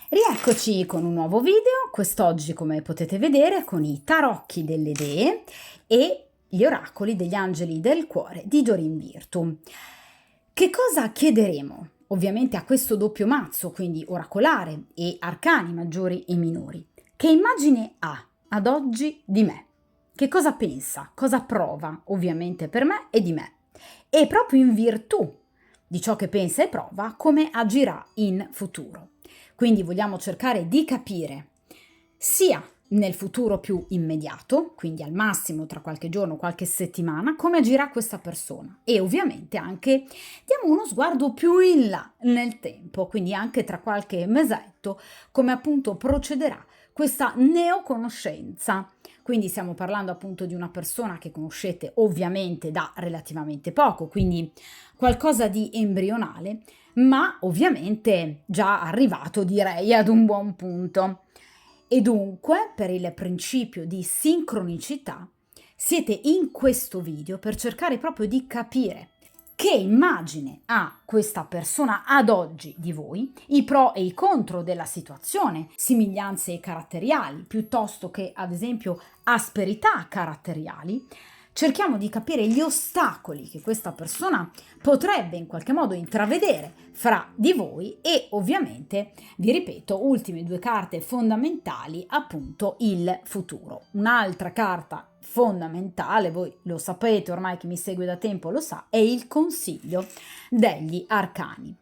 Rieccoci con un nuovo video, quest'oggi come potete vedere con i tarocchi delle dee e gli oracoli degli angeli del cuore di Doreen Virtue. Che cosa chiederemo? Ovviamente a questo doppio mazzo, quindi oracolare e arcani maggiori e minori. Che immagine ha ad oggi di me? Che cosa pensa? Cosa prova ovviamente per me e di me? E proprio in virtù di ciò che pensa e prova, come agirà in futuro. Quindi vogliamo cercare di capire sia nel futuro più immediato, quindi al massimo tra qualche giorno, qualche settimana, come agirà questa persona e ovviamente anche diamo uno sguardo più in là nel tempo, quindi anche tra qualche mesetto, come appunto procederà questa neoconoscenza. Quindi stiamo parlando appunto di una persona che conoscete ovviamente da relativamente poco, quindi qualcosa di embrionale, ma ovviamente già arrivato direi ad un buon punto. E dunque, per il principio di sincronicità, siete in questo video per cercare proprio di capire che immagine ha questa persona ad oggi di voi, i pro e i contro della situazione, somiglianze caratteriali, piuttosto che ad esempio asperità caratteriali. Cerchiamo di capire gli ostacoli che questa persona potrebbe in qualche modo intravedere fra di voi e ovviamente, vi ripeto, ultime due carte fondamentali, appunto il futuro. Un'altra carta fondamentale, voi lo sapete ormai, chi mi segue da tempo lo sa, è il consiglio degli arcani.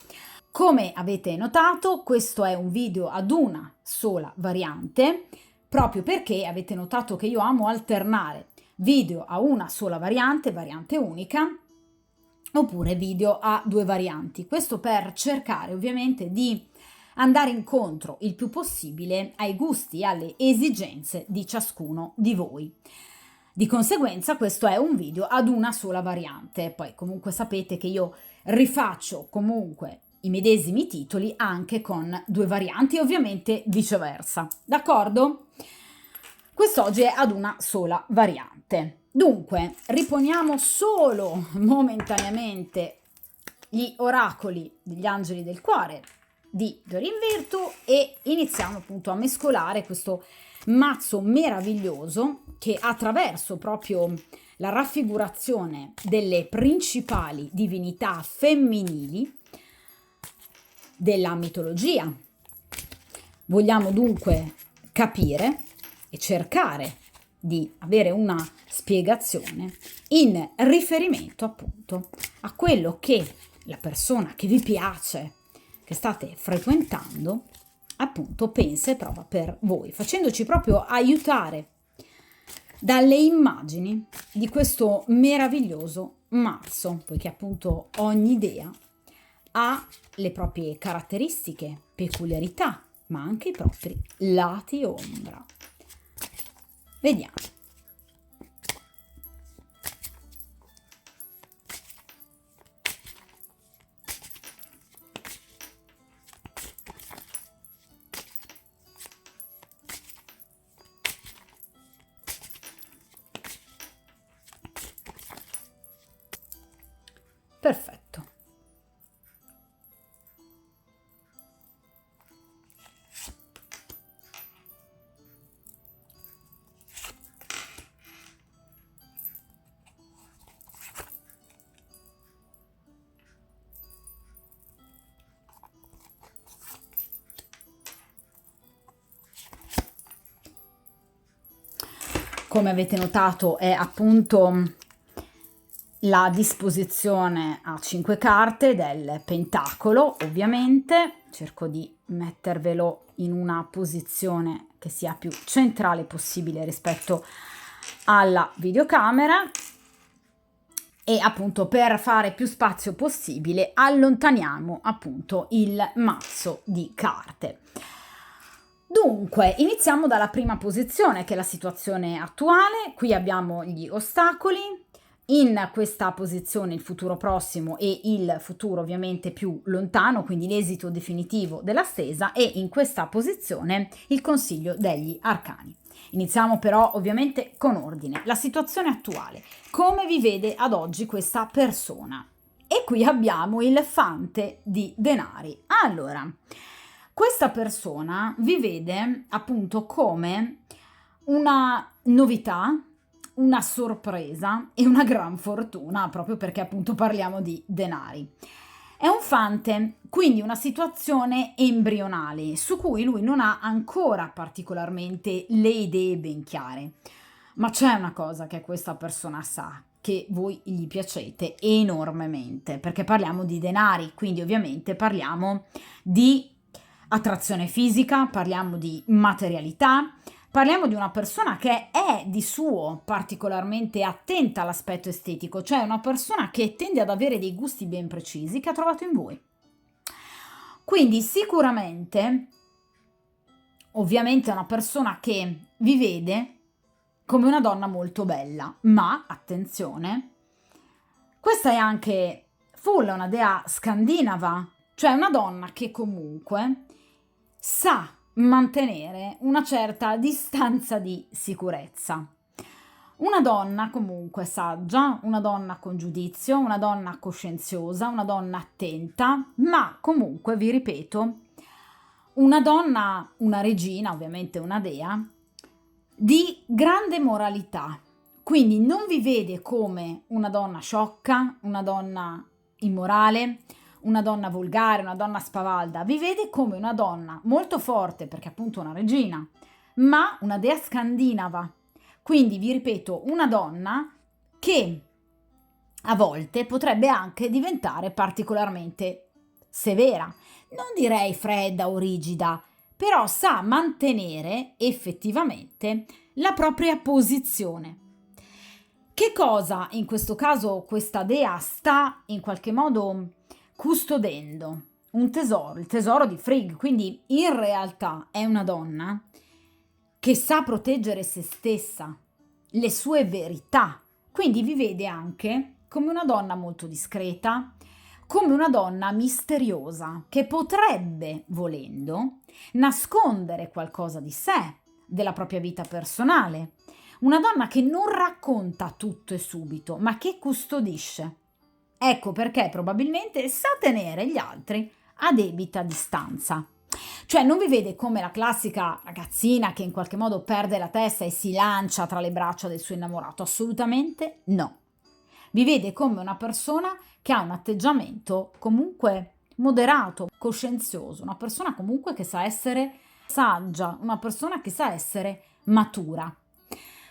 Come avete notato, questo è un video ad una sola variante, proprio perché avete notato che io amo alternare video a una sola variante, variante unica, oppure video a due varianti. Questo per cercare ovviamente di andare incontro il più possibile ai gusti e alle esigenze di ciascuno di voi. Di conseguenza questo è un video ad una sola variante. Poi comunque sapete che io rifaccio comunque i medesimi titoli anche con due varianti e ovviamente viceversa. D'accordo? Quest'oggi è ad una sola variante. Dunque, riponiamo solo momentaneamente gli oracoli degli angeli del cuore di Doreen Virtue e iniziamo appunto a mescolare questo mazzo meraviglioso che attraverso proprio la raffigurazione delle principali divinità femminili della mitologia. Vogliamo dunque capire e cercare di avere una spiegazione in riferimento appunto a quello che la persona che vi piace, che state frequentando, appunto pensa e prova per voi, facendoci proprio aiutare dalle immagini di questo meraviglioso mazzo, poiché appunto ogni dea ha le proprie caratteristiche, peculiarità, ma anche i propri lati ombra. Vediamo. Perfetto. Come avete notato è appunto la disposizione a 5 carte del pentacolo, ovviamente. Cerco di mettervelo in una posizione che sia più centrale possibile rispetto alla videocamera e appunto per fare più spazio possibile allontaniamo appunto il mazzo di carte. Dunque, iniziamo dalla prima posizione che è la situazione attuale. Qui abbiamo gli ostacoli. In questa posizione il futuro prossimo e il futuro ovviamente più lontano, quindi l'esito definitivo della stesa, e in questa posizione il consiglio degli arcani. Iniziamo però ovviamente con ordine. La situazione attuale, come vi vede ad oggi questa persona? E qui abbiamo il fante di denari. Allora, Questa persona vi vede appunto come una novità, una sorpresa e una gran fortuna, proprio perché appunto parliamo di denari. È un fante, quindi una situazione embrionale su cui lui non ha ancora particolarmente le idee ben chiare. Ma c'è una cosa che questa persona sa, che voi gli piacete enormemente, perché parliamo di denari, quindi ovviamente parliamo di attrazione fisica, parliamo di materialità, parliamo di una persona che è di suo particolarmente attenta all'aspetto estetico, cioè una persona che tende ad avere dei gusti ben precisi che ha trovato in voi. Quindi sicuramente, ovviamente è una persona che vi vede come una donna molto bella, ma attenzione, questa è anche full una dea scandinava, cioè una donna che comunque sa mantenere una certa distanza di sicurezza. Una donna comunque saggia, una donna con giudizio, una donna coscienziosa, una donna attenta, ma comunque, vi ripeto, una donna, una regina, ovviamente una dea, di grande moralità. Quindi non vi vede come una donna sciocca, una donna immorale, una donna volgare, una donna spavalda, vi vede come una donna molto forte, perché appunto una regina, ma una dea scandinava. Quindi vi ripeto, una donna che a volte potrebbe anche diventare particolarmente severa. Non direi fredda o rigida, però sa mantenere effettivamente la propria posizione. Che cosa in questo caso questa dea sta in qualche modo custodendo? Un tesoro, il tesoro di Frigg, quindi in realtà è una donna che sa proteggere se stessa, le sue verità, quindi vi vede anche come una donna molto discreta, come una donna misteriosa che potrebbe, volendo, nascondere qualcosa di sé, della propria vita personale. Una donna che non racconta tutto e subito, ma che custodisce. Ecco perché probabilmente sa tenere gli altri a debita distanza. Cioè non vi vede come la classica ragazzina che in qualche modo perde la testa e si lancia tra le braccia del suo innamorato, assolutamente no. Vi vede come una persona che ha un atteggiamento comunque moderato, coscienzioso, una persona comunque che sa essere saggia, una persona che sa essere matura.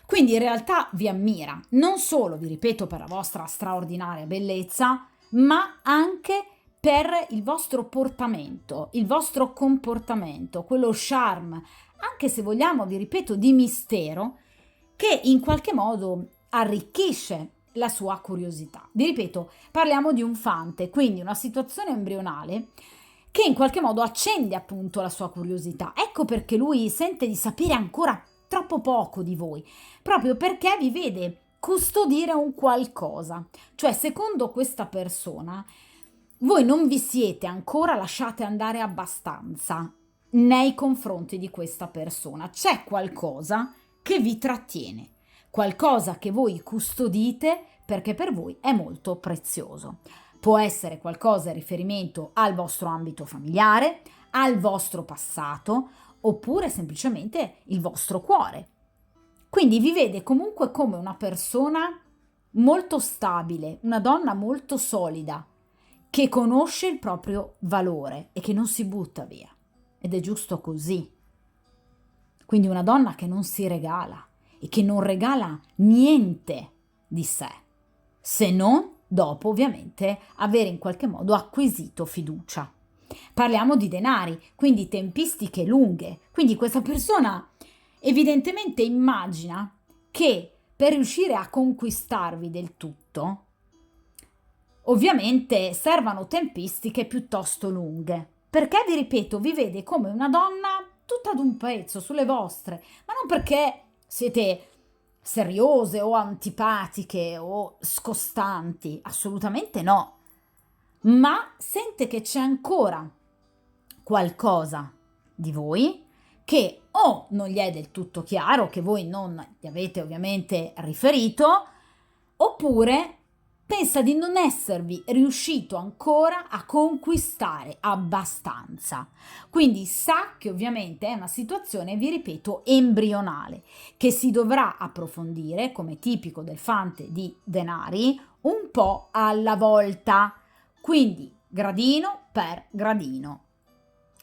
Quindi in realtà vi ammira, non solo, vi ripeto, per la vostra straordinaria bellezza, ma anche per il vostro portamento, il vostro comportamento, quello charme, anche se vogliamo, vi ripeto, di mistero, che in qualche modo arricchisce la sua curiosità. Vi ripeto, parliamo di un fante, quindi una situazione embrionale che in qualche modo accende appunto la sua curiosità. Ecco perché lui sente di sapere ancora troppo poco di voi, proprio perché vi vede custodire un qualcosa. Cioè, secondo questa persona, voi non vi siete ancora lasciate andare abbastanza nei confronti di questa persona. C'è qualcosa che vi trattiene, qualcosa che voi custodite perché per voi è molto prezioso. Può essere qualcosa in riferimento al vostro ambito familiare, al vostro passato, oppure semplicemente il vostro cuore. Quindi vi vede comunque come una persona molto stabile, una donna molto solida, che conosce il proprio valore e che non si butta via. Ed è giusto così. Quindi una donna che non si regala e che non regala niente di sé, se non dopo ovviamente aver in qualche modo acquisito fiducia. Parliamo di denari, quindi tempistiche lunghe. Quindi questa persona evidentemente immagina che per riuscire a conquistarvi del tutto, ovviamente servano tempistiche piuttosto lunghe. Perché, vi ripeto, vi vede come una donna tutta ad un pezzo sulle vostre, ma non perché siete seriose o antipatiche o scostanti, assolutamente no, ma sente che c'è ancora qualcosa di voi che o non gli è del tutto chiaro, che voi non gli avete ovviamente riferito, oppure pensa di non esservi riuscito ancora a conquistare abbastanza. Quindi sa che ovviamente è una situazione, vi ripeto, embrionale, che si dovrà approfondire, come tipico del fante di denari, un po' alla volta. Quindi gradino per gradino.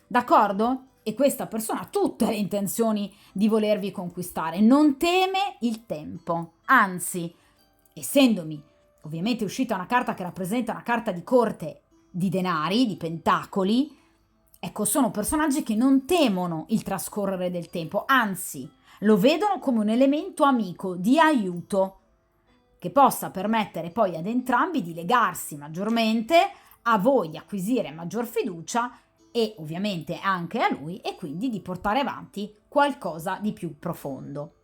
D'accordo? E questa persona ha tutte le intenzioni di volervi conquistare, non teme il tempo, anzi, essendomi ovviamente è uscita una carta che rappresenta una carta di corte di denari, di pentacoli, ecco, sono personaggi che non temono il trascorrere del tempo, anzi, lo vedono come un elemento amico, di aiuto, che possa permettere poi ad entrambi di legarsi maggiormente, a voi di acquisire maggior fiducia e ovviamente anche a lui, e quindi di portare avanti qualcosa di più profondo,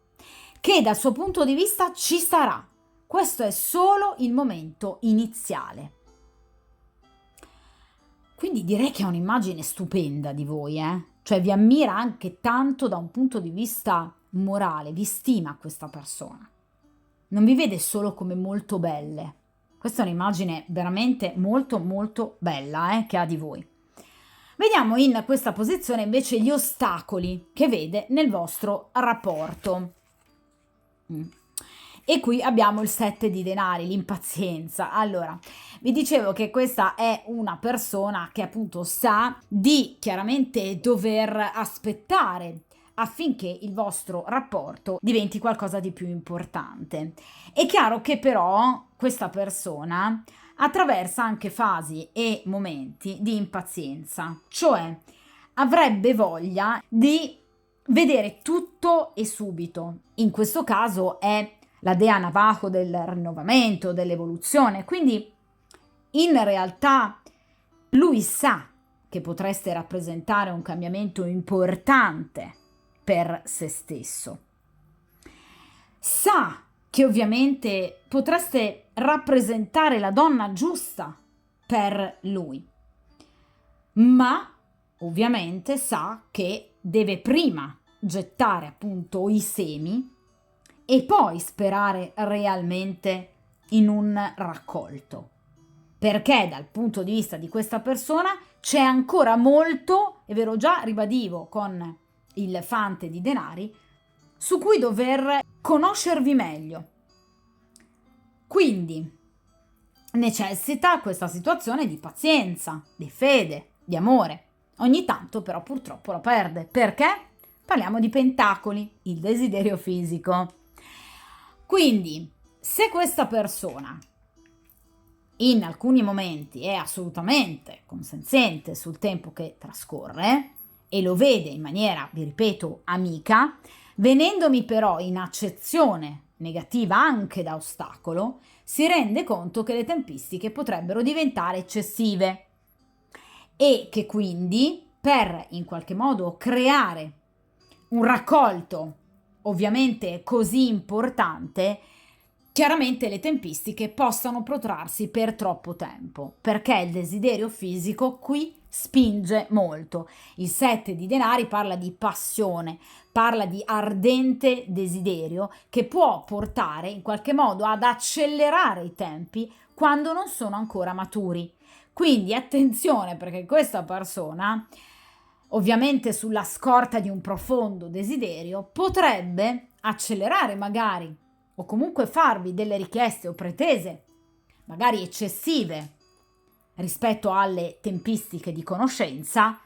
che dal suo punto di vista ci sarà. Questo è solo il momento iniziale. Quindi direi che è un'immagine stupenda di voi, Cioè vi ammira anche tanto da un punto di vista morale, vi stima questa persona. Non vi vede solo come molto belle. Questa è un'immagine veramente molto molto bella, che ha di voi. Vediamo in questa posizione invece gli ostacoli che vede nel vostro rapporto. E qui abbiamo il 7 di denari, l'impazienza. Allora, vi dicevo che questa è una persona che appunto sa di chiaramente dover aspettare affinché il vostro rapporto diventi qualcosa di più importante. È chiaro che però questa persona attraversa anche fasi e momenti di impazienza, cioè avrebbe voglia di vedere tutto e subito. In questo caso è la dea Navajo del rinnovamento, dell'evoluzione, quindi in realtà lui sa che potreste rappresentare un cambiamento importante per se stesso. Sa che ovviamente potreste rappresentare la donna giusta per lui, ma ovviamente sa che deve prima gettare appunto i semi e poi sperare realmente in un raccolto, perché dal punto di vista di questa persona c'è ancora molto, è vero, già ribadivo con il fante di denari, su cui dover conoscervi meglio. Quindi necessita questa situazione di pazienza, di fede, di amore. Ogni tanto però purtroppo la perde. Perché? Parliamo di pentacoli, il desiderio fisico. Quindi, se questa persona in alcuni momenti è assolutamente consenziente sul tempo che trascorre e lo vede in maniera, vi ripeto, amica, venendomi però in accezione negativa anche da ostacolo, si rende conto che le tempistiche potrebbero diventare eccessive e che quindi per in qualche modo creare un raccolto ovviamente così importante, chiaramente le tempistiche possano protrarsi per troppo tempo, perché il desiderio fisico qui spinge molto. Il 7 di denari parla di passione, parla di ardente desiderio che può portare in qualche modo ad accelerare i tempi quando non sono ancora maturi. Quindi attenzione, perché questa persona, ovviamente sulla scorta di un profondo desiderio, potrebbe accelerare magari o comunque farvi delle richieste o pretese magari eccessive rispetto alle tempistiche di conoscenza,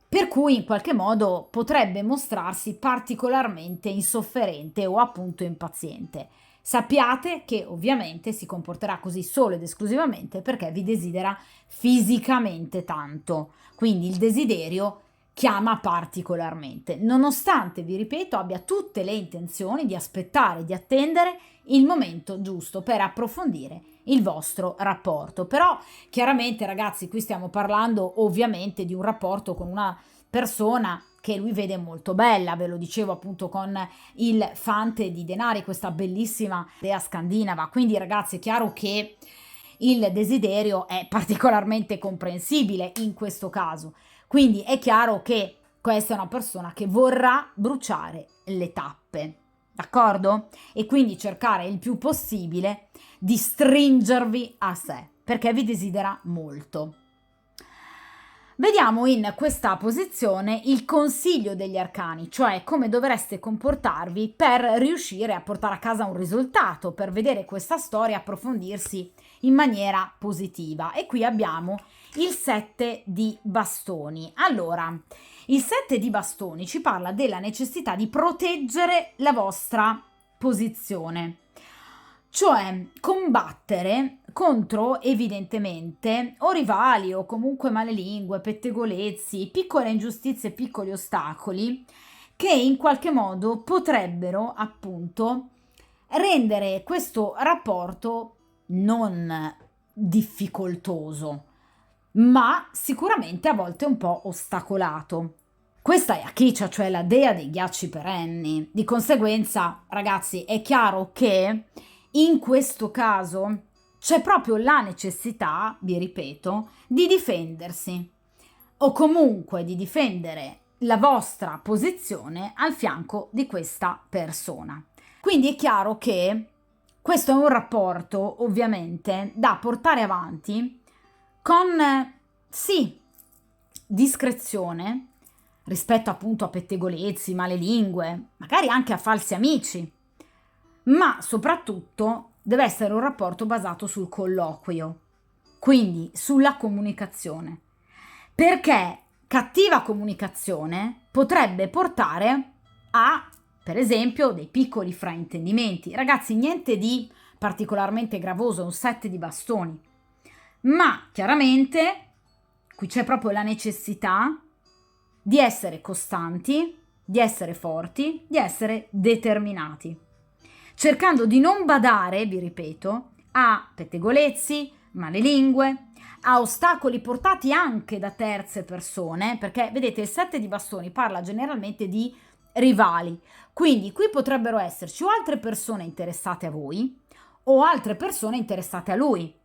per cui in qualche modo potrebbe mostrarsi particolarmente insofferente o appunto impaziente. Sappiate che ovviamente si comporterà così solo ed esclusivamente perché vi desidera fisicamente tanto, quindi il desiderio chiama particolarmente, nonostante, vi ripeto, abbia tutte le intenzioni di aspettare, di attendere il momento giusto per approfondire il vostro rapporto. Però chiaramente, ragazzi, qui stiamo parlando ovviamente di un rapporto con una persona che lui vede molto bella, ve lo dicevo appunto con il fante di denari, questa bellissima dea scandinava. Quindi ragazzi, è chiaro che il desiderio è particolarmente comprensibile in questo caso. Quindi è chiaro che questa è una persona che vorrà bruciare le tappe. d'accordo? E quindi cercare il più possibile di stringervi a sé, perché vi desidera molto. Vediamo in questa posizione il consiglio degli arcani, cioè come dovreste comportarvi per riuscire a portare a casa un risultato, per vedere questa storia approfondirsi in maniera positiva. E qui abbiamo il 7 di bastoni. Allora, il 7 di bastoni ci parla della necessità di proteggere la vostra posizione, cioè combattere contro evidentemente o rivali o comunque malelingue, pettegolezzi, piccole ingiustizie, piccoli ostacoli che in qualche modo potrebbero appunto rendere questo rapporto non difficoltoso, ma sicuramente a volte un po' ostacolato. Questa è Akecha, cioè la dea dei ghiacci perenni. Di conseguenza, ragazzi, è chiaro che in questo caso c'è proprio la necessità, vi ripeto, di difendersi o comunque di difendere la vostra posizione al fianco di questa persona. Quindi è chiaro che questo è un rapporto ovviamente da portare avanti con sì, discrezione rispetto appunto a pettegolezzi, malelingue, magari anche a falsi amici, ma soprattutto deve essere un rapporto basato sul colloquio, quindi sulla comunicazione, perché cattiva comunicazione potrebbe portare a, per esempio, dei piccoli fraintendimenti. Ragazzi, niente di particolarmente gravoso, un 7 di bastoni, ma chiaramente qui c'è proprio la necessità di essere costanti, di essere forti, di essere determinati, cercando di non badare, vi ripeto, a pettegolezzi, malelingue, a ostacoli portati anche da terze persone, perché vedete il 7 di bastoni parla generalmente di rivali, quindi qui potrebbero esserci o altre persone interessate a voi o altre persone interessate a lui,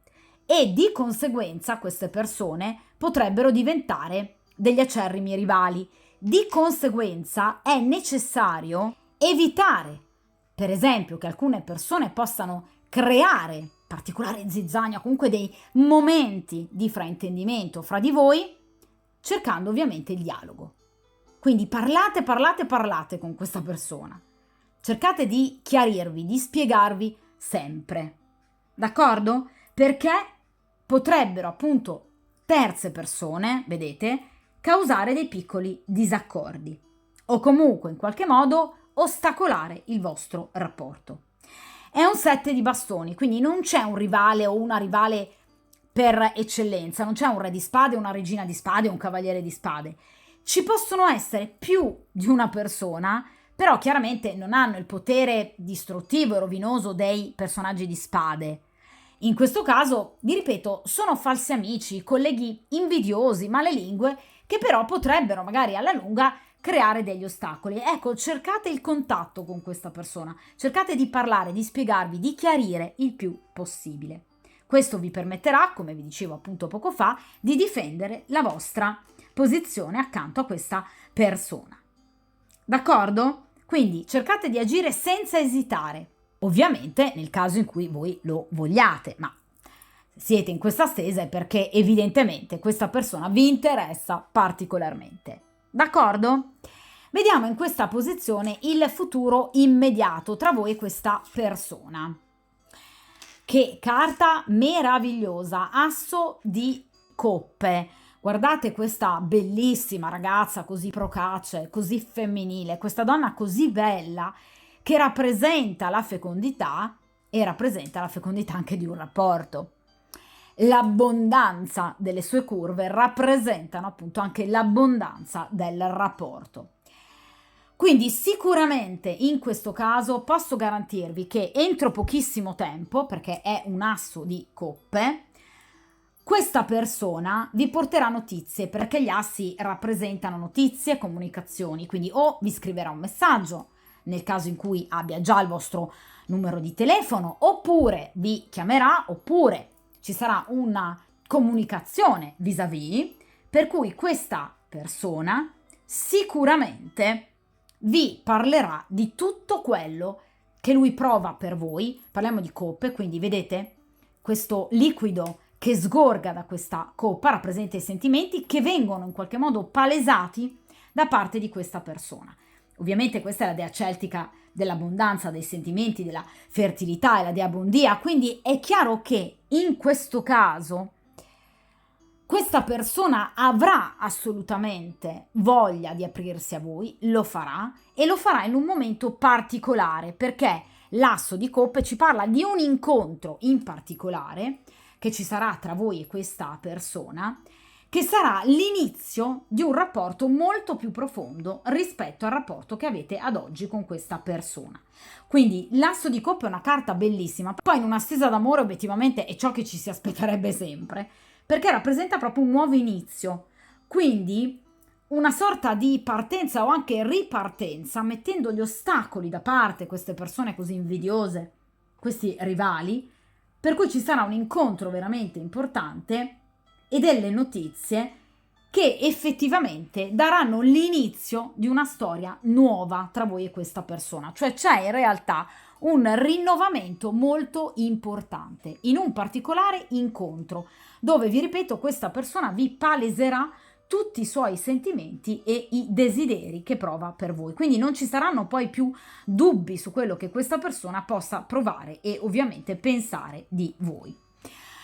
e di conseguenza queste persone potrebbero diventare degli acerrimi rivali. Di conseguenza è necessario evitare, per esempio, che alcune persone possano creare particolare zizzania, comunque dei momenti di fraintendimento fra di voi, cercando ovviamente il dialogo. Quindi parlate con questa persona. Cercate di chiarirvi, di spiegarvi sempre. D'accordo? Perché potrebbero appunto terze persone, vedete, causare dei piccoli disaccordi o comunque in qualche modo ostacolare il vostro rapporto. È un 7 di bastoni, quindi non c'è un rivale o una rivale per eccellenza, non c'è un re di spade, una regina di spade, un cavaliere di spade. Ci possono essere più di una persona, però chiaramente non hanno il potere distruttivo e rovinoso dei personaggi di spade. In questo caso, vi ripeto, sono falsi amici, colleghi invidiosi, malelingue, che però potrebbero magari alla lunga creare degli ostacoli. Ecco, cercate il contatto con questa persona, cercate di parlare, di spiegarvi, di chiarire il più possibile. Questo vi permetterà, come vi dicevo appunto poco fa, di difendere la vostra posizione accanto a questa persona. D'accordo? Quindi cercate di agire senza esitare. Ovviamente nel caso in cui voi lo vogliate, ma se siete in questa stesa è perché evidentemente questa persona vi interessa particolarmente. D'accordo? Vediamo in questa posizione il futuro immediato tra voi e questa persona. Che carta meravigliosa, asso di coppe. Guardate questa bellissima ragazza così procace, così femminile, questa donna così bella che rappresenta la fecondità e rappresenta la fecondità anche di un rapporto. L'abbondanza delle sue curve rappresentano appunto anche l'abbondanza del rapporto. Quindi sicuramente in questo caso posso garantirvi che entro pochissimo tempo, perché è un asso di coppe, questa persona vi porterà notizie, perché gli assi rappresentano notizie, comunicazioni, quindi o vi scriverà un messaggio, nel caso in cui abbia già il vostro numero di telefono, oppure vi chiamerà, oppure ci sarà una comunicazione vis-à-vis, per cui questa persona sicuramente vi parlerà di tutto quello che lui prova per voi. Parliamo di coppe, quindi vedete questo liquido che sgorga da questa coppa rappresenta i sentimenti che vengono in qualche modo palesati da parte di questa persona. Ovviamente questa è la dea celtica dell'abbondanza, dei sentimenti, della fertilità, è la dea Bondia, quindi è chiaro che in questo caso questa persona avrà assolutamente voglia di aprirsi a voi, lo farà e lo farà in un momento particolare, perché l'asso di coppe ci parla di un incontro in particolare che ci sarà tra voi e questa persona, che sarà l'inizio di un rapporto molto più profondo rispetto al rapporto che avete ad oggi con questa persona. Quindi l'asso di coppe è una carta bellissima, poi in una stesa d'amore obiettivamente è ciò che ci si aspetterebbe sempre, perché rappresenta proprio un nuovo inizio, quindi una sorta di partenza o anche ripartenza, mettendo gli ostacoli da parte, queste persone così invidiose, questi rivali, per cui ci sarà un incontro veramente importante e delle notizie che effettivamente daranno l'inizio di una storia nuova tra voi e questa persona, cioè c'è in realtà un rinnovamento molto importante in un particolare incontro dove, vi ripeto, questa persona vi paleserà tutti i suoi sentimenti e i desideri che prova per voi, quindi non ci saranno poi più dubbi su quello che questa persona possa provare e ovviamente pensare di voi.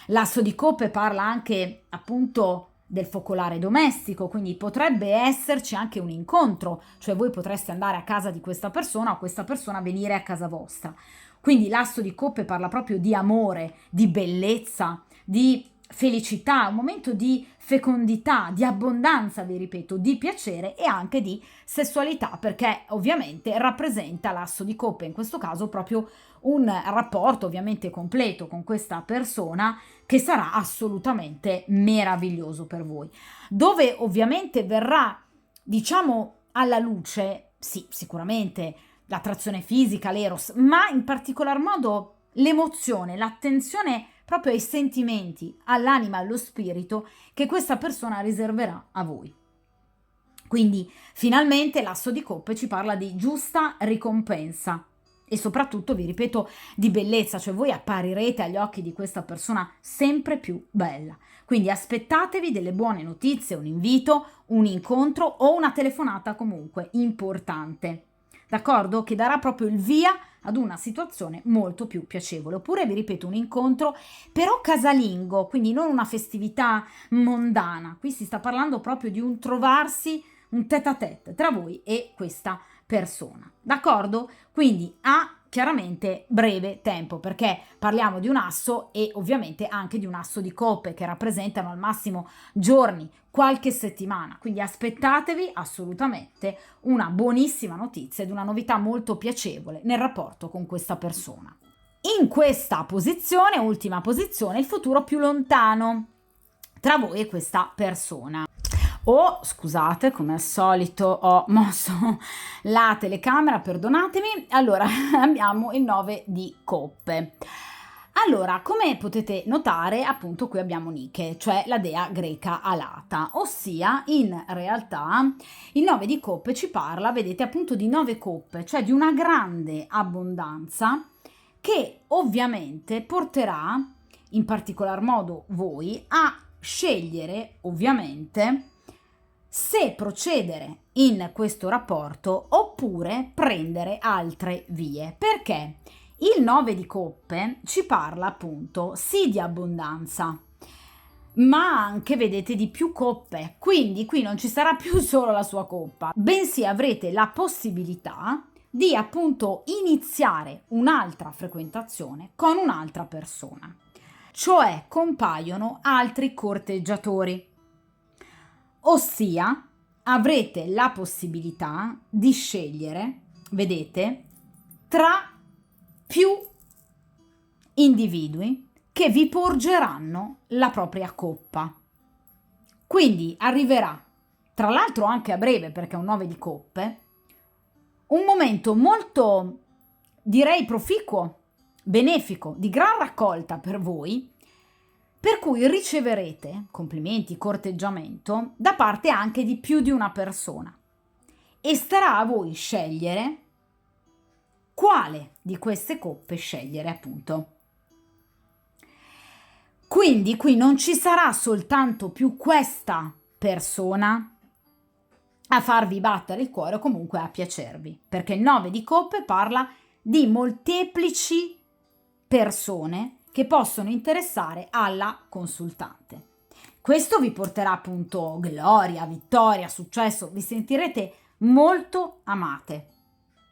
L'asso di coppe parla anche appunto del focolare domestico, quindi potrebbe esserci anche un incontro, cioè voi potreste andare a casa di questa persona o questa persona venire a casa vostra. Quindi l'asso di coppe parla proprio di amore, di bellezza, di felicità, un momento di fecondità, di abbondanza, vi ripeto, di piacere e anche di sessualità, perché ovviamente rappresenta l'asso di coppe in questo caso proprio un rapporto ovviamente completo con questa persona che sarà assolutamente meraviglioso per voi, dove ovviamente verrà, diciamo, alla luce, sì, sicuramente l'attrazione fisica, l'eros, ma in particolar modo l'emozione, l'attenzione proprio ai sentimenti, all'anima, allo spirito che questa persona riserverà a voi. Quindi finalmente l'asso di coppe ci parla di giusta ricompensa e soprattutto, vi ripeto, di bellezza, cioè voi apparirete agli occhi di questa persona sempre più bella. Quindi aspettatevi delle buone notizie, un invito, un incontro o una telefonata comunque importante, d'accordo? Che darà proprio il via ad una situazione molto più piacevole. Oppure, vi ripeto, un incontro però casalingo, quindi non una festività mondana. Qui si sta parlando proprio di un trovarsi, un tête-à-tête tra voi e questa persona, d'accordo? Quindi a chiaramente breve tempo, perché parliamo di un asso e ovviamente anche di un asso di coppe che rappresentano al massimo giorni, qualche settimana, quindi aspettatevi assolutamente una buonissima notizia ed una novità molto piacevole nel rapporto con questa persona. In questa posizione, ultima posizione, il futuro più lontano tra voi e questa persona. Scusate, come al solito ho mosso la telecamera, perdonatemi. Allora, abbiamo il 9 di coppe. Allora, come potete notare, appunto qui abbiamo Nike, cioè la dea greca alata, ossia in realtà il 9 di coppe ci parla, vedete, appunto di 9 coppe, cioè di una grande abbondanza che ovviamente porterà in particolar modo voi a scegliere ovviamente se procedere in questo rapporto oppure prendere altre vie. Perché il 9 di coppe ci parla appunto sì di abbondanza, ma anche, vedete, di più coppe. Quindi qui non ci sarà più solo la sua coppa, bensì avrete la possibilità di appunto iniziare un'altra frequentazione con un'altra persona. Cioè compaiono altri corteggiatori. Ossia, avrete la possibilità di scegliere, vedete, tra più individui che vi porgeranno la propria coppa. Quindi arriverà, tra l'altro anche a breve perché è un 9 di coppe, un momento molto, direi, proficuo, benefico, di gran raccolta per voi, per cui riceverete complimenti, corteggiamento da parte anche di più di una persona e starà a voi scegliere quale di queste coppe scegliere, appunto. Quindi qui non ci sarà soltanto più questa persona a farvi battere il cuore o comunque a piacervi, perché il 9 di coppe parla di molteplici persone che possono interessare alla consultante. Questo vi porterà appunto gloria, vittoria, successo, vi sentirete molto amate.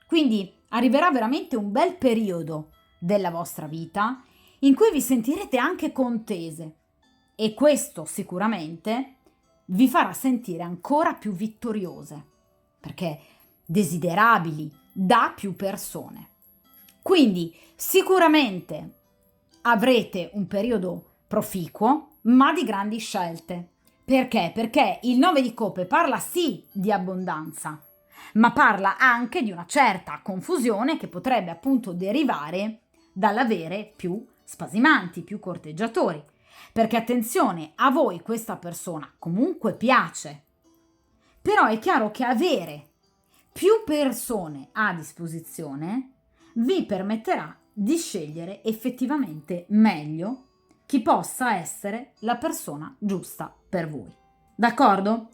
Quindi arriverà veramente un bel periodo della vostra vita in cui vi sentirete anche contese e questo sicuramente vi farà sentire ancora più vittoriose, perché desiderabili da più persone. Quindi sicuramente avrete un periodo proficuo, ma di grandi scelte. Perché? Perché il 9 di coppe parla sì di abbondanza, ma parla anche di una certa confusione che potrebbe appunto derivare dall'avere più spasimanti, più corteggiatori. Perché attenzione, a voi questa persona comunque piace, però è chiaro che avere più persone a disposizione vi permetterà di scegliere effettivamente meglio chi possa essere la persona giusta per voi. D'accordo?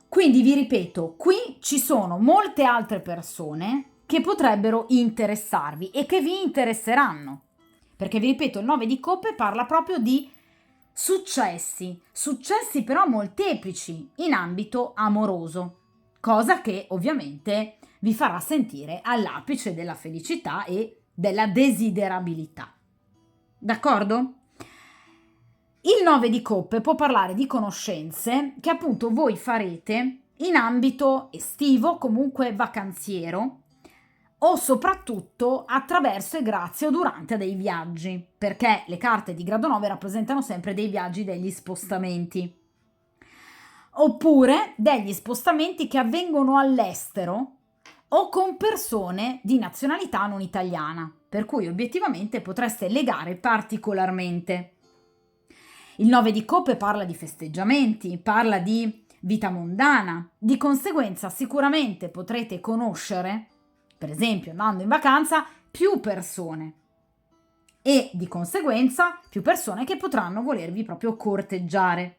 Quindi vi ripeto, qui ci sono molte altre persone che potrebbero interessarvi e che vi interesseranno. Perché vi ripeto, il 9 di coppe parla proprio di successi però molteplici in ambito amoroso, cosa che ovviamente vi farà sentire all'apice della felicità e della desiderabilità. D'accordo? Il 9 di coppe può parlare di conoscenze che appunto voi farete in ambito estivo, comunque vacanziero, o soprattutto attraverso e grazie o durante dei viaggi, perché le carte di grado 9 rappresentano sempre dei viaggi, degli spostamenti, oppure degli spostamenti che avvengono all'estero o con persone di nazionalità non italiana, per cui obiettivamente potreste legare particolarmente. Il 9 di coppe parla di festeggiamenti, parla di vita mondana, di conseguenza sicuramente potrete conoscere, per esempio andando in vacanza, più persone e di conseguenza più persone che potranno volervi proprio corteggiare.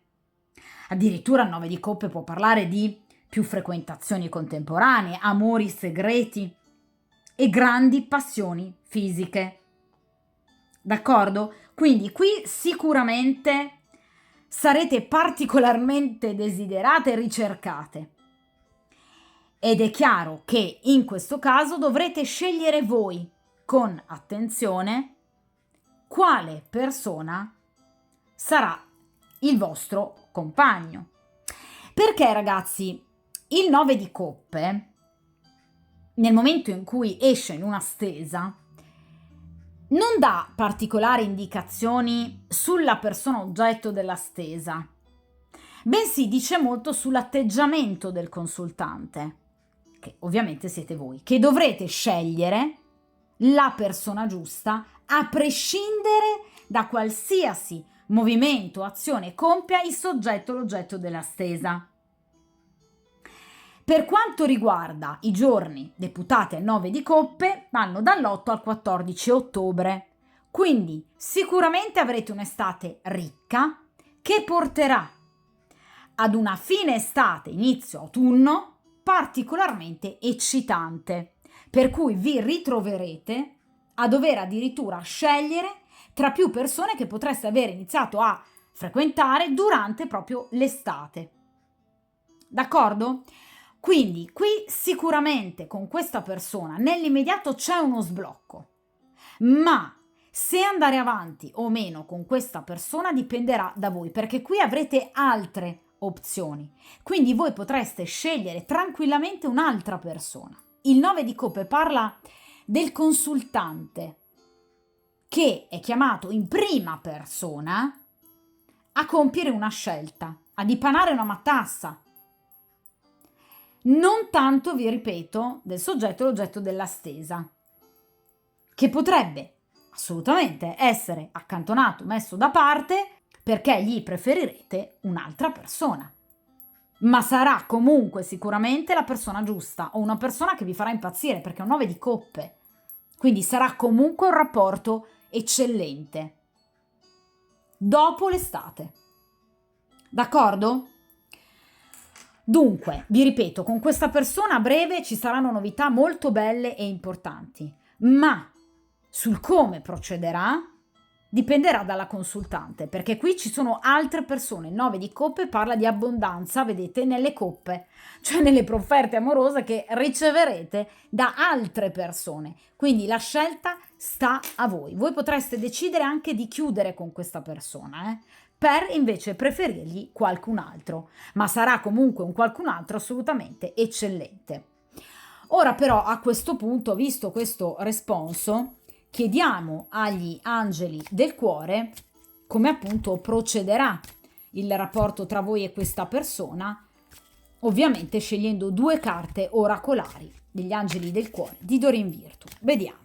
Addirittura il 9 di coppe può parlare di più frequentazioni contemporanee, amori segreti e grandi passioni fisiche. D'accordo? Quindi qui sicuramente sarete particolarmente desiderate e ricercate. Ed è chiaro che in questo caso dovrete scegliere voi con attenzione quale persona sarà il vostro compagno. Perché ragazzi, il 9 di coppe, nel momento in cui esce in una stesa, non dà particolari indicazioni sulla persona oggetto della stesa, bensì dice molto sull'atteggiamento del consultante, che ovviamente siete voi, che dovrete scegliere la persona giusta a prescindere da qualsiasi movimento, azione compia il soggetto o l'oggetto della stesa. Per quanto riguarda i giorni deputati al 9 di coppe, vanno dall'8 al 14 ottobre, quindi sicuramente avrete un'estate ricca che porterà ad una fine estate, inizio autunno, particolarmente eccitante, per cui vi ritroverete a dover addirittura scegliere tra più persone che potreste aver iniziato a frequentare durante proprio l'estate. D'accordo? Quindi qui sicuramente con questa persona nell'immediato c'è uno sblocco, ma se andare avanti o meno con questa persona dipenderà da voi, perché qui avrete altre opzioni, quindi voi potreste scegliere tranquillamente un'altra persona. Il 9 di coppe parla del consultante che è chiamato in prima persona a compiere una scelta, a dipanare una matassa. Non tanto, vi ripeto, del soggetto e l'oggetto della stesa, che potrebbe assolutamente essere accantonato, messo da parte, perché gli preferirete un'altra persona. ma sarà comunque sicuramente la persona giusta o una persona che vi farà impazzire, perché è un 9 di coppe. Quindi sarà comunque un rapporto eccellente dopo l'estate. D'accordo? Dunque, vi ripeto, con questa persona a breve ci saranno novità molto belle e importanti, ma sul come procederà dipenderà dalla consultante, perché qui ci sono altre persone. Il 9 di coppe parla di abbondanza, vedete, nelle coppe, cioè nelle offerte amorose che riceverete da altre persone. Quindi la scelta sta a voi. Voi potreste decidere anche di chiudere con questa persona, per invece preferirgli qualcun altro, ma sarà comunque un qualcun altro assolutamente eccellente. Ora però a questo punto, visto questo responso, chiediamo agli angeli del cuore come appunto procederà il rapporto tra voi e questa persona, ovviamente scegliendo 2 carte oracolari degli angeli del cuore di Doreen Virtue. Vediamo.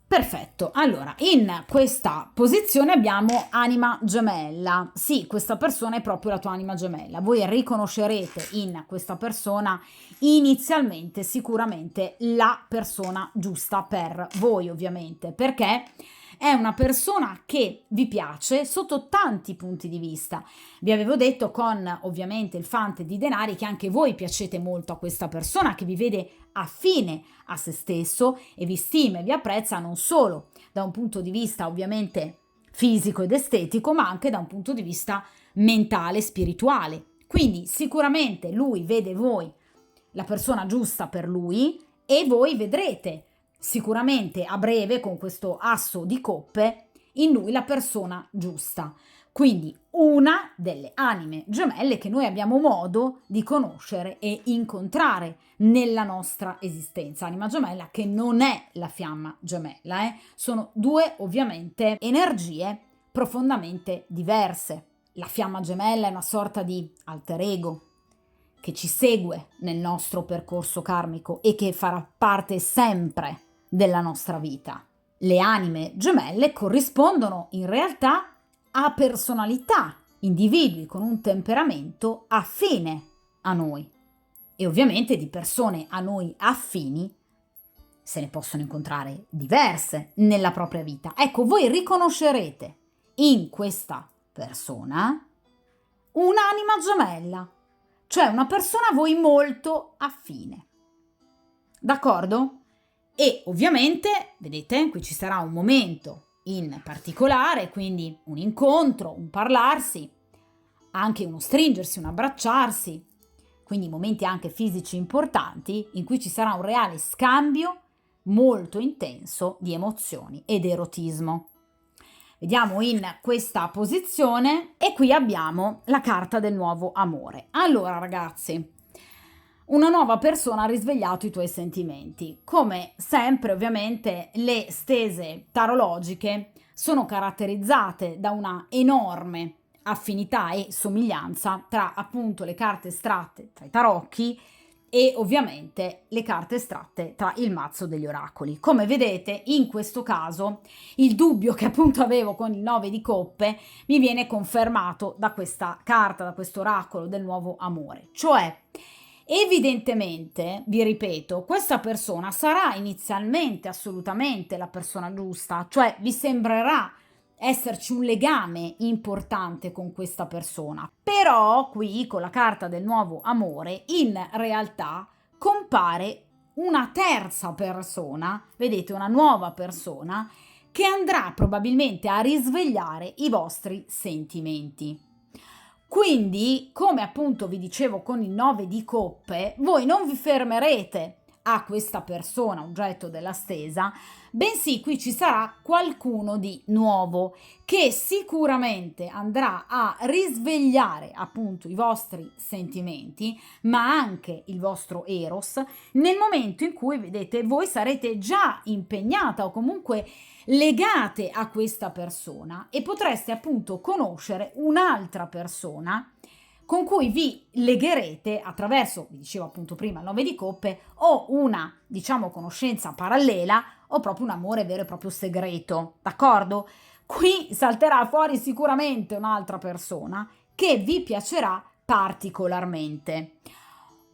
Perfetto, allora in questa posizione abbiamo anima gemella. Sì, questa persona è proprio la tua anima gemella. Voi riconoscerete in questa persona inizialmente sicuramente la persona giusta per voi, ovviamente, perché è una persona che vi piace sotto tanti punti di vista. Vi avevo detto con ovviamente il fante di denari che anche voi piacete molto a questa persona che vi vede affine a se stesso e vi stima e vi apprezza non solo da un punto di vista ovviamente fisico ed estetico, ma anche da un punto di vista mentale e spirituale. Quindi sicuramente lui vede voi la persona giusta per lui e voi vedrete sicuramente a breve con questo asso di coppe in lui la persona giusta. Quindi una delle anime gemelle che noi abbiamo modo di conoscere e incontrare nella nostra esistenza. Anima gemella che non è la fiamma gemella, sono 2 ovviamente energie profondamente diverse. La fiamma gemella è una sorta di alter ego che ci segue nel nostro percorso karmico e che farà parte sempre della nostra vita. Le anime gemelle corrispondono in realtà a personalità, individui con un temperamento affine a noi. E ovviamente di persone a noi affini se ne possono incontrare diverse nella propria vita. Ecco, voi riconoscerete in questa persona un'anima gemella, cioè una persona a voi molto affine. D'accordo? E ovviamente, vedete, qui ci sarà un momento in particolare, quindi un incontro, un parlarsi, anche uno stringersi, un abbracciarsi, quindi momenti anche fisici importanti in cui ci sarà un reale scambio molto intenso di emozioni ed erotismo. Vediamo in questa posizione e qui abbiamo la carta del nuovo amore. Allora ragazzi, una nuova persona ha risvegliato i tuoi sentimenti. Come sempre, ovviamente, le stese tarologiche sono caratterizzate da una enorme affinità e somiglianza tra appunto le carte estratte tra i tarocchi e ovviamente le carte estratte tra il mazzo degli oracoli. Come vedete, in questo caso il dubbio che appunto avevo con il 9 di coppe mi viene confermato da questa carta, da questo oracolo del nuovo amore. Cioè, evidentemente, vi ripeto, questa persona sarà inizialmente assolutamente la persona giusta, cioè vi sembrerà esserci un legame importante con questa persona. Però qui con la carta del nuovo amore in realtà compare una terza persona, vedete, una nuova persona che andrà probabilmente a risvegliare i vostri sentimenti. Quindi, come appunto vi dicevo con il 9 di coppe, voi non vi fermerete a questa persona, oggetto della stesa, bensì qui ci sarà qualcuno di nuovo che sicuramente andrà a risvegliare appunto i vostri sentimenti, ma anche il vostro eros, nel momento in cui, vedete, voi sarete già impegnata o comunque legate a questa persona e potreste appunto conoscere un'altra persona con cui vi legherete attraverso, vi dicevo appunto prima, il 9 di coppe, o una, diciamo, conoscenza parallela o proprio un amore vero e proprio segreto, d'accordo? Qui salterà fuori sicuramente un'altra persona che vi piacerà particolarmente.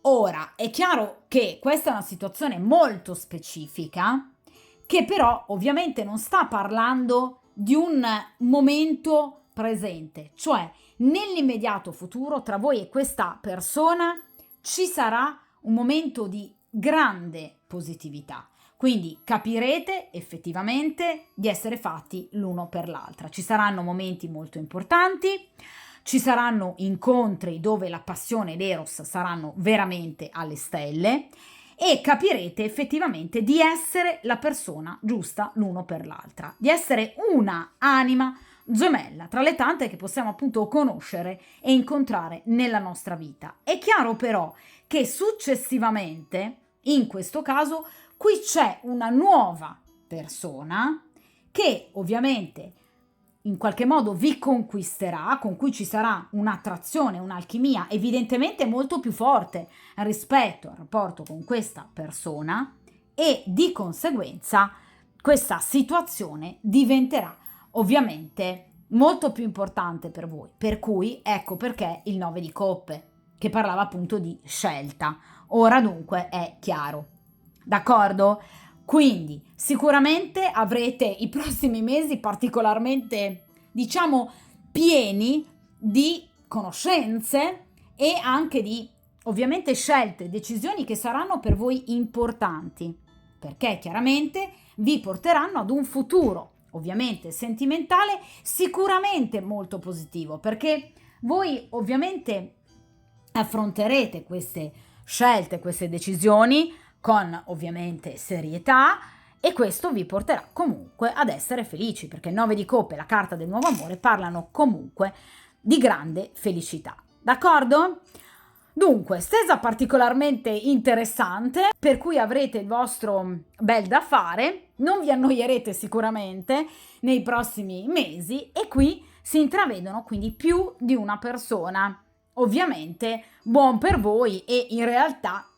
Ora, è chiaro che questa è una situazione molto specifica, che però ovviamente non sta parlando di un momento presente, cioè nell'immediato futuro tra voi e questa persona ci sarà un momento di grande positività. Quindi capirete effettivamente di essere fatti l'uno per l'altra. Ci saranno momenti molto importanti, ci saranno incontri dove la passione e l'eros saranno veramente alle stelle e capirete effettivamente di essere la persona giusta l'uno per l'altra, di essere una anima gemella tra le tante che possiamo appunto conoscere e incontrare nella nostra vita. È chiaro però che successivamente, in questo caso, qui c'è una nuova persona che ovviamente in qualche modo vi conquisterà, con cui ci sarà un'attrazione, un'alchimia evidentemente molto più forte rispetto al rapporto con questa persona e di conseguenza questa situazione diventerà ovviamente molto più importante per voi. Per cui ecco perché il 9 di coppe, che parlava appunto di scelta. Ora dunque è chiaro. D'accordo? Quindi sicuramente avrete i prossimi mesi particolarmente, diciamo, pieni di conoscenze e anche di, ovviamente, scelte, decisioni che saranno per voi importanti, perché chiaramente vi porteranno ad un futuro, ovviamente sentimentale, sicuramente molto positivo, perché voi ovviamente affronterete queste scelte, queste decisioni con ovviamente serietà e questo vi porterà comunque ad essere felici, perché il 9 di coppe e la carta del nuovo amore parlano comunque di grande felicità. D'accordo? Dunque, stesa particolarmente interessante, per cui avrete il vostro bel da fare, non vi annoierete sicuramente nei prossimi mesi e qui si intravedono quindi più di una persona. Ovviamente buon per voi e in realtà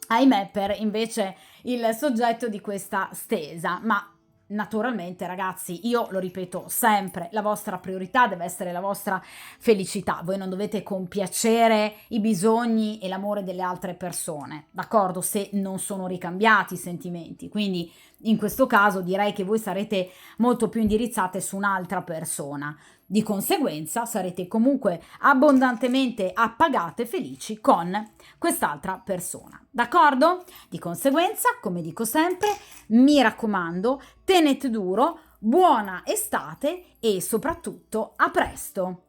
ahimè per invece il soggetto di questa stesa, ma naturalmente ragazzi io lo ripeto sempre, la vostra priorità deve essere la vostra felicità, voi non dovete compiacere i bisogni e l'amore delle altre persone, d'accordo? Se non sono ricambiati i sentimenti, quindi in questo caso direi che voi sarete molto più indirizzate su un'altra persona. Di conseguenza sarete comunque abbondantemente appagate e felici con quest'altra persona, d'accordo? Di conseguenza, come dico sempre, mi raccomando, tenete duro, buona estate e soprattutto a presto!